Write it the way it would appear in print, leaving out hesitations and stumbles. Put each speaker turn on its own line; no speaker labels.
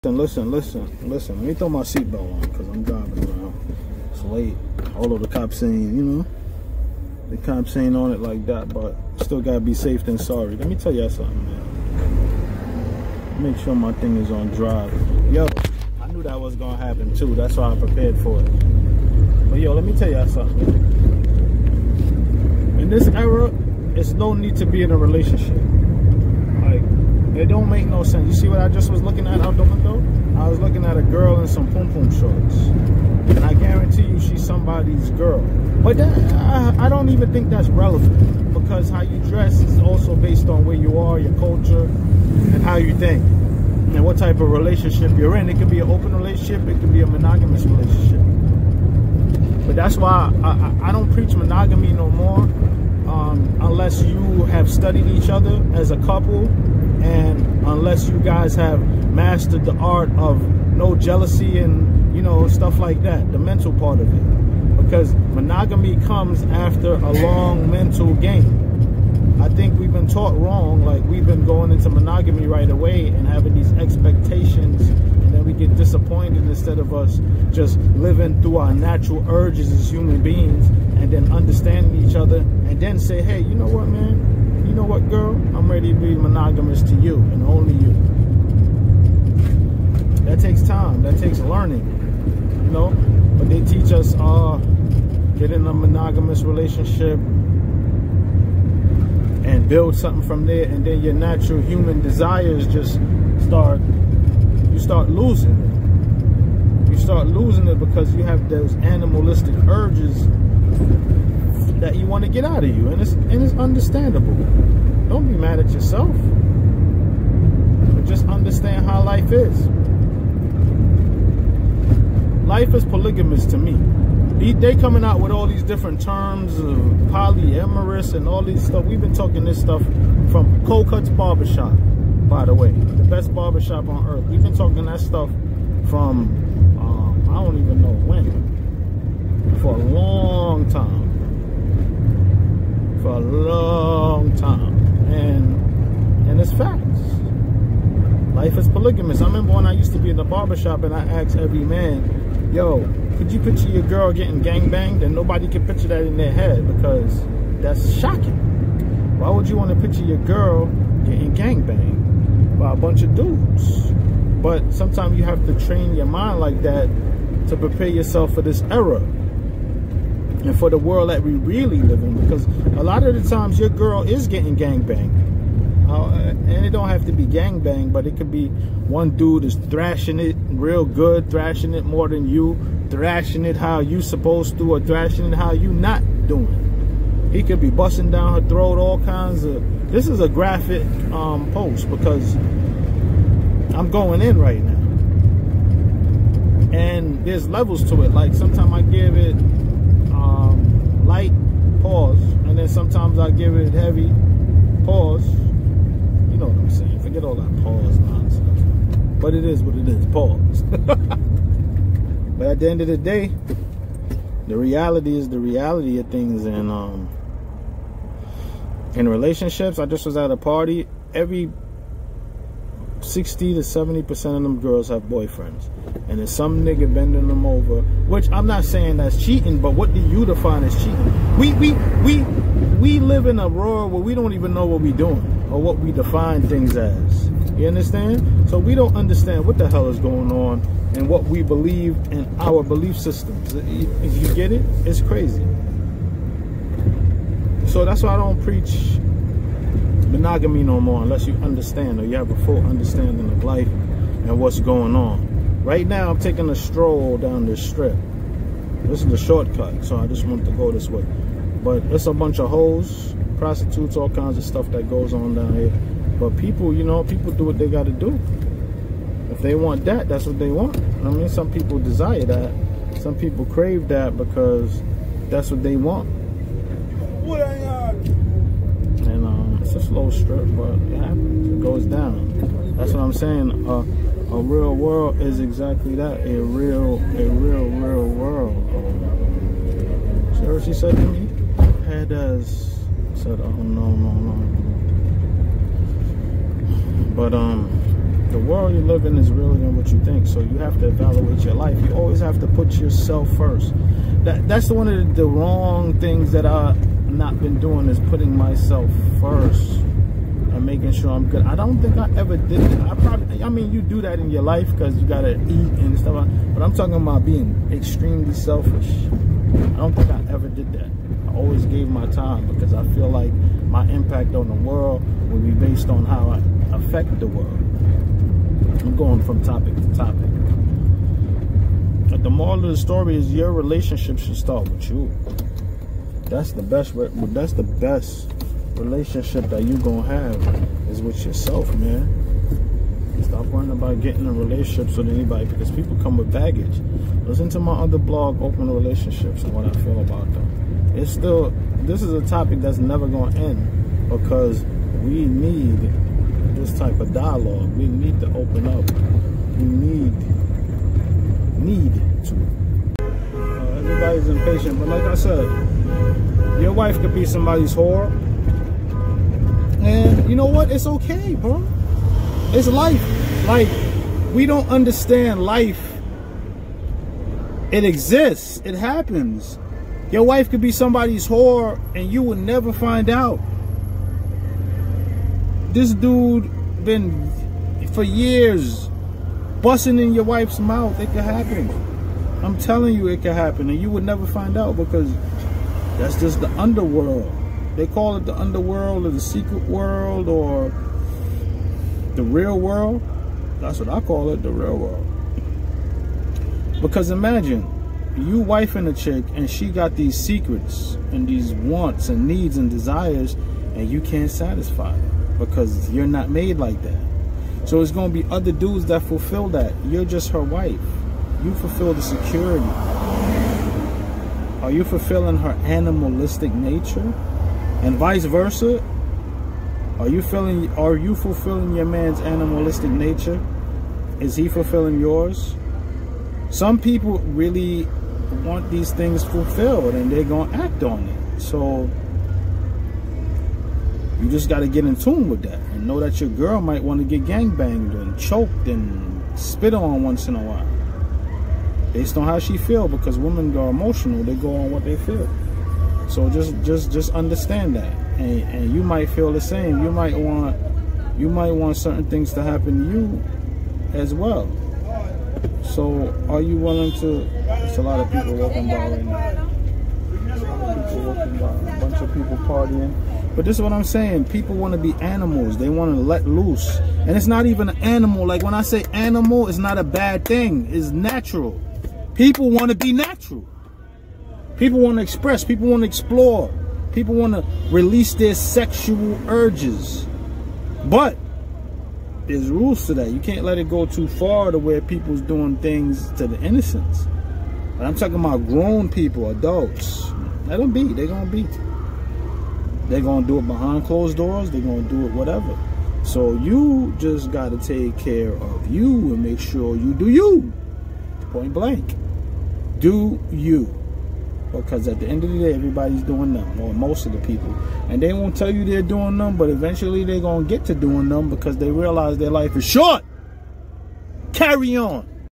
Listen. Let me throw my seatbelt on because I'm driving around. It's late. Although the cops saying, you know, the cops ain't on it like that, but still gotta be safe than sorry. Let me tell you something, man. Make sure my thing is on drive. Yo, I knew that was gonna happen too. That's why I prepared for it. But yo, let me tell you something. In this era, it's no need to be in a relationship. Like, it don't make no sense. You see what I just was looking at out the window? I was looking at a girl in some pum-pum shorts. And I guarantee you she's somebody's girl. But that, I don't even think that's relevant. Because how you dress is also based on where you are, your culture, and how you think. And what type of relationship you're in. It could be an open relationship. It could be a monogamous relationship. But that's why I don't preach monogamy no more. Unless you have studied each other as a couple. And unless you guys have mastered the art of no jealousy and, you know, stuff like that, the mental part of it. Because monogamy comes after a long mental game. I think we've been taught wrong, like we've been going into monogamy right away and having these expectations, and then we get disappointed instead of us just living through our natural urges as human beings and then understanding each other and then say, hey, you know what, man? You know what, girl? I'm ready to be monogamous to you and only you. That takes time. That takes learning, you know? But they teach us, get in a monogamous relationship and build something from there, and then your natural human desires just you start losing it. You start losing it because you have those animalistic urges that you want to get out of you, and it's understandable. Don't be mad at yourself, but just understand how life is. Life is polygamous to me. They coming out with all these different terms of polyamorous and all these stuff. We've been talking this stuff from Cold Cuts Barbershop, by the way, the best barbershop on earth. We've been talking that stuff from I don't even know when, for a long time. For a long time, and it's facts. Life is polygamous. I remember when I used to be in the barbershop and I asked every man, yo, could you picture your girl getting gangbanged? And nobody could picture that in their head because that's shocking. Why would you want to picture your girl getting gangbanged by a bunch of dudes? But sometimes you have to train your mind like that to prepare yourself for this era. And for the world that we really live in, because a lot of the times your girl is getting gangbanged. And it don't have to be gangbang, but it could be one dude is thrashing it real good, thrashing it more than you, thrashing it how you supposed to, or thrashing it how you not doing. He could be busting down her throat, all kinds of... This is a graphic post because I'm going in right now. And there's levels to it. Like sometimes I give it light, pause, and then sometimes I give it heavy, pause. You know what I'm saying? Forget all that pause nonsense. But it is what it is, pause. But at the end of the day, the reality is the reality of things. And in relationships, I just was at a party. Every 60 to 70% of them girls have boyfriends, and there's some nigga bending them over, which I'm not saying that's cheating, but what do you define as cheating? We live in a world where we don't even know what we're doing or what we define things as. You understand? So we don't understand what the hell is going on and what we believe in our belief systems. If you get it, it's crazy. So that's why I don't preach monogamy no more unless you understand or you have a full understanding of life and what's going on. Right now I'm taking a stroll down this strip. This is the shortcut, so I just want to go this way. But it's a bunch of hoes, prostitutes, all kinds of stuff that goes on down here. But people, you know, people do what they got to do. If they want that, that's what they want. I mean, some people desire that. Some people crave that because that's what they want. And it's a slow strip, but it happens. It goes down. That's what I'm saying. A real world is exactly that. A real world. See what she said to me? Head as said, oh no. But the world you live in is realer than what you think. So you have to evaluate your life. You always have to put yourself first. That's one of the wrong things that I've not been doing, is putting myself first and making sure I'm good. I don't think I ever did it. I mean, you do that in your life because you gotta eat and stuff, but I'm talking about being extremely selfish. I don't think I ever did that. I always gave my time because I feel like my impact on the world will be based on how I affect the world. I'm going from topic to topic. But the moral of the story is your relationship should start with you. That's the best relationship that you gonna have is with yourself, man. Stop worrying about getting in relationships with anybody, because people come with baggage. Listen to my other blog, Open Relationships, and what I feel about them. It's still, this is a topic that's never gonna end, because we need this type of dialogue. We need to open up. We need to. Everybody's impatient, but like I said, your wife could be somebody's whore. And you know what? It's okay, bro. It's life. Like, we don't understand life. It exists. It happens. Your wife could be somebody's whore and you would never find out. This dude been for years busting in your wife's mouth. It could happen. I'm telling you, it could happen, and you would never find out, because that's just the underworld. They call it the underworld or the secret world or the real world. That's what I call it, the real world. Because imagine you wifing a chick and she got these secrets and these wants and needs and desires, and you can't satisfy them because you're not made like that. So it's going to be other dudes that fulfill that. You're just her wife. You fulfill the security. Are you fulfilling her animalistic nature? And vice versa? Are you fulfilling your man's animalistic nature? Is he fulfilling yours? Some people really want these things fulfilled and they're going to act on it. So you just got to get in tune with that and know that your girl might want to get gangbanged and choked and spit on once in a while, based on how she feel, because women go emotional. They go on what they feel. So just understand that, and you might feel the same. You might want certain things to happen to you as well. So are you willing to? There's a lot of people walking by right now. A bunch of people partying. But this is what I'm saying. People want to be animals. They want to let loose, and it's not even an animal. Like when I say animal, it's not a bad thing. It's natural. People want to be natural. People want to express. People want to explore. People want to release their sexual urges. But there's rules to that. You can't let it go too far to where people's doing things to the innocents. But I'm talking about grown people, adults. Let them be. They're going to be. They're going to do it behind closed doors. They're going to do it whatever. So you just got to take care of you and make sure you do you. Point blank. Do you. Because at the end of the day, everybody's doing them, or most of the people. And they won't tell you they're doing them, but eventually they're going to get to doing them because they realize their life is short. Carry on.